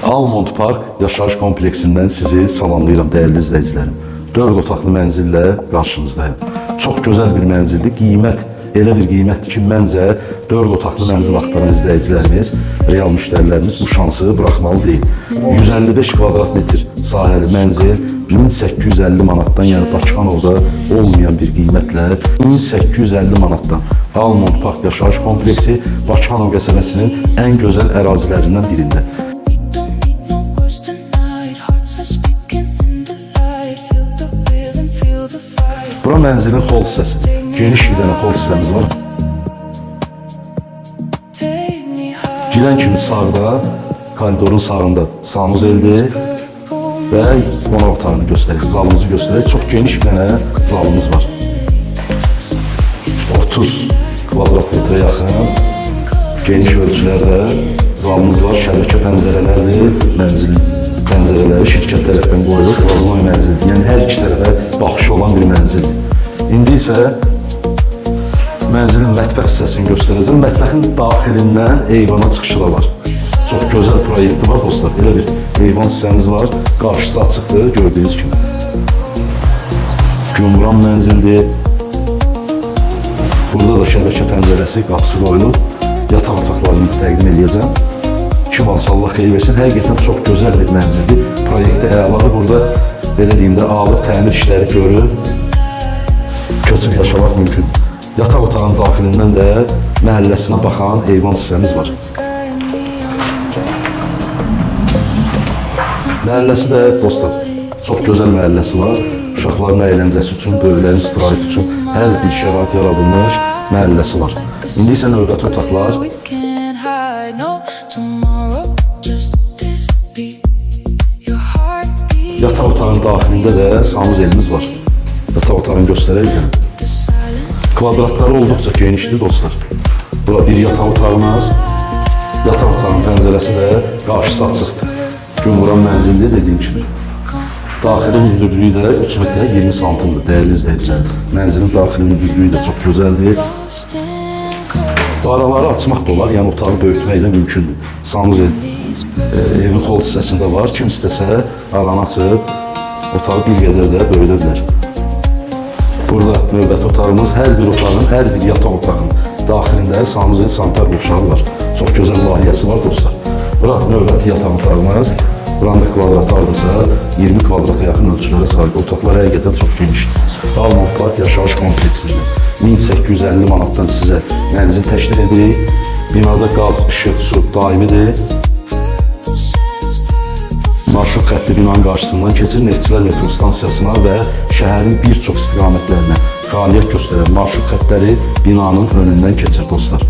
Almond Park yaşayış kompleksindən sizi salamlayıram dəyərli izləyicilərim. 4 otaqlı mənzillə qarşınızdayım. Çox gözəl bir mənzildir. Qiymət elə bir qiymətdir ki, məncə 4 otaqlı mənzil axtaran izləyicilərimiz, real müştərilərimiz bu şansı buraxmalı deyil. 155 kvadrat metr sahəli mənzil 1850 manatdan, yəni Bakıxanovda olmayan bir qiymətlə 1850 manatdan Almond Park yaşayış kompleksi Bakıxanov qəsəbəsinin ən gözəl ərazilərindən birində. Bura mənzilin hol hissəsi. Geniş bir dənə hol hissəmiz var. Girən kimi sağda, koridorun sağında sanuzeldir və qonaq otağını göstərir, zalımızı göstərir. Çox geniş bir dənə zalımız var. 30 kvadrat metrə yaxın geniş ölçülərdə zalımız var. Şəbəkə pəncərələrdir, mənzilin pəncərələri şirkət tərəfdən qoyulur. Skvaznoy mənzildir, yəni hər iki tərəfə baxışı olan bir mənzildir. İndi isə mənzilin mətbəx hissəsini göstərəcəm. Mətbəxin daxilindən eyvana çıxışı da var. Çox gözəl proyekti var dostlar. Belə bir eyvan hissəmiz var. Qarşısı açıqdır, gördüyünüz kimi. Gümran mənzildir. Burada da şəbəkə pəncərəsi, qapısı qoyulub. Yataq otaqlarını təqdim edəcəm. Kim alsa Allah xeyir versin. Həqiqətən çox gözəl bir mənzildir. Proyekti əladır. Burada belə deyim də ağır təmir işləri görür. Köçüb yaşamaq mümkün. Yataq otağının daxilindən də məhəlləsinə baxan eyvan hissəmiz var. Məhəlləsi də dostlar, çox gözəl məhəlləsi var. Uşaqların əyləncəsi üçün, böyüklərin istirahət üçün hər bir şərait yaradılmış məhəlləsi var. İndi isə növbəti otaqlar. Yataq otağının daxilində də sanuzelimiz var. Yataq otağını göstərək. Kvadratları olduqca genişdir dostlar. Bura bir yataq otağımız. Yataq otağının pəncərəsi də qarşısı açıqdır. Gümran mənzildir dediyim kimi. Daxili hündürlüyü də 3 metrə 20 santimdir dəyərli izləyicilər. Mənzilin daxili hündürlüyü də çox gözəldir. Araları açmaq da olar, yəni otağı böyütmək də mümkündür. Sanuzel evin hol hissəsində var. Kim istəsə aranı açıb otağı bir qədər də böyüdə bilər. Burada növbəti otağımız, hər bir otağın, hər bir yataq otağının daxilində sanuzel sanitar qovşağı var. Çox gözəl layiyyəsi var dostlar. Bura növbəti yataq otağımız. Buranın da kvadratı hardasa 20 kvadrata yaxın ölçülərə sahib. Otaqlar həqiqətən çox genişdir. Almond Park yaşayış kompleksidir. 1850 manatdan sizə mənzil təşkil edirik. Binada qaz, işıq, su daimidir. Marşrut xətti binanın qarşısından keçir, Neftçilər metro stansiyasına və şəhərin bir çox istiqamətlərinə fəaliyyət göstərən marşrut xəttləri binanın önündən keçir dostlar.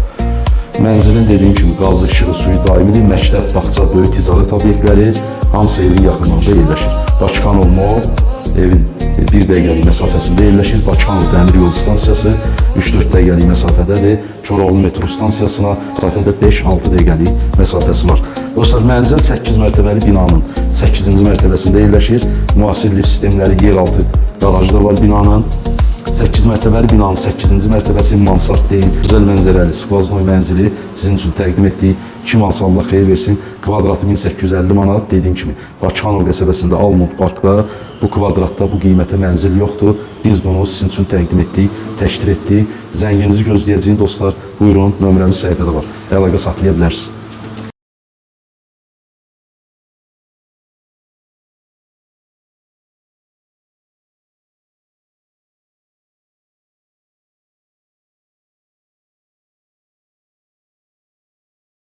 Mənzilin dediyim kimi qazlı, işığı, suyu daimidir. Məktəb, bağça, böyük ticarət obyektləri hamısı evin yaxınlığında yerləşir. Bakıxanov Mall evin 1 dəqiqəlik məsafəsində yerləşir. Bakıxanov dəmir yolu stansiyası 3-4 dəqiqəlik məsafədədir. Koroğlu metro stansiyasına məsafədə 5-6 dəqiqəlik məsafəsi var. Dostlar, mənzil 8 mərtəbəli binanın 8-ci mərtəbəsində yerləşir. Müasir lift sistemləri, yeraltı qarajı da var binanın. 8 mərtəbəli binanın 8-ci mərtəbəsi mansard deyil, gözəl mənzərəli skvaznoy mənzili sizin üçün təqdim etdik. Kim alsa Allah xeyir versin. Kvadratı 1850 manat. Dediyim kimi Bakıxanov qəsəbəsində Almond Parkda bu kvadratda bu qiymətə mənzil yoxdur. Biz bunu sizin üçün təqdim etdik, təşkil etdik. Zənginizi gözləyəcəyim dostlar. Buyurun, nömrəmiz səhifədə var. Əlaqə saxlaya bilərsiniz.